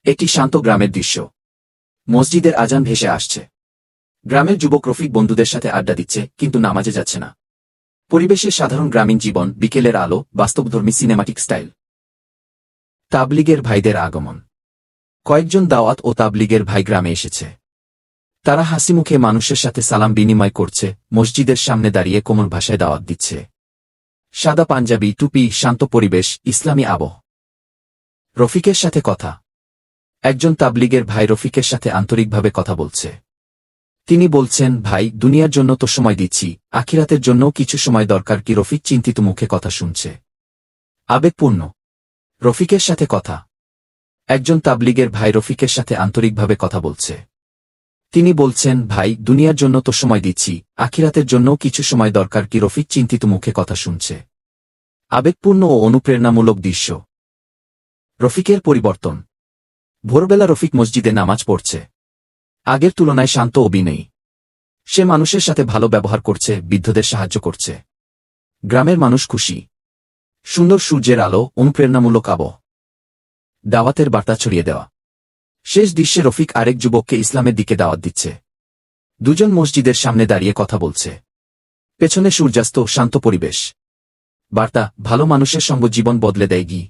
একটি শান্ত গ্রামের দৃশ্য। মসজিদের আজান ভেসে আসছে। গ্রামের যুবক রফিক বন্ধুদের সাথে আড্ডা দিচ্ছে, কিন্তু নামাজে যাচ্ছে না। পরিবেশে সাধারণ গ্রামীণ জীবন, বিকেলের আলো, বাস্তবধর্মী সিনেমাটিক স্টাইল। তাবলিগের ভাইদের আগমন। কয়েকজন দাওয়াত ও তাবলিগের ভাই গ্রামে এসেছে। তারা হাসিমুখে মানুষের সাথে সালাম বিনিময় করছে, মসজিদের সামনে দাঁড়িয়ে কোমল ভাষায় দাওয়াত দিচ্ছে। সাদা পাঞ্জাবি, টুপি, শান্ত পরিবেশ, ইসলামী আবহ। রফিকের সাথে কথা। একজন তাবলিগের ভাই রফিকের সাথে আন্তরিকভাবে কথা বলছে। তিনি বলছেন, ভাই, দুনিয়ার জন্য তো সময় দিচ্ছি, আখিরাতের জন্যও কিছু সময় দরকার কি? রফিক চিন্তিত মুখে কথা শুনছে। আবেগপূর্ণ। রফিকের সাথে কথা। একজন তাবলিগের ভাই রফিকের সাথে আন্তরিকভাবে কথা বলছে। তিনি বলছেন, ভাই, দুনিয়ার জন্য তো সময় দিচ্ছি, আখিরাতের জন্যও কিছু সময় দরকার কি? রফিক চিন্তিত মুখে কথা শুনছে। আবেগপূর্ণ ও অনুপ্রেরণামূলক দৃশ্য। রফিকের পরিবর্তন। ভোরবেলা রফিক মসজিদে নামাজ পড়ছে। আগের তুলনায় শান্ত ও বিনয়ী। সে মানুষের সাথে ভালো ব্যবহার করছে, বৃদ্ধদের সাহায্য করছে। গ্রামের মানুষ খুশি। সুন্দর সূর্যের আলো, অনুপ্রেরণামূলক আবহ। দাওয়াতের বার্তা ছড়িয়ে দেওয়া। শেষ দৃশ্যে রফিক আরেক যুবককে ইসলামের দিকে দাওয়াত দিচ্ছে। দুজন মসজিদের সামনে দাঁড়িয়ে কথা বলছে। পেছনে সূর্যাস্ত, শান্ত পরিবেশ। বার্তা, ভালো মানুষের সঙ্গ জীবন বদলে দেয়।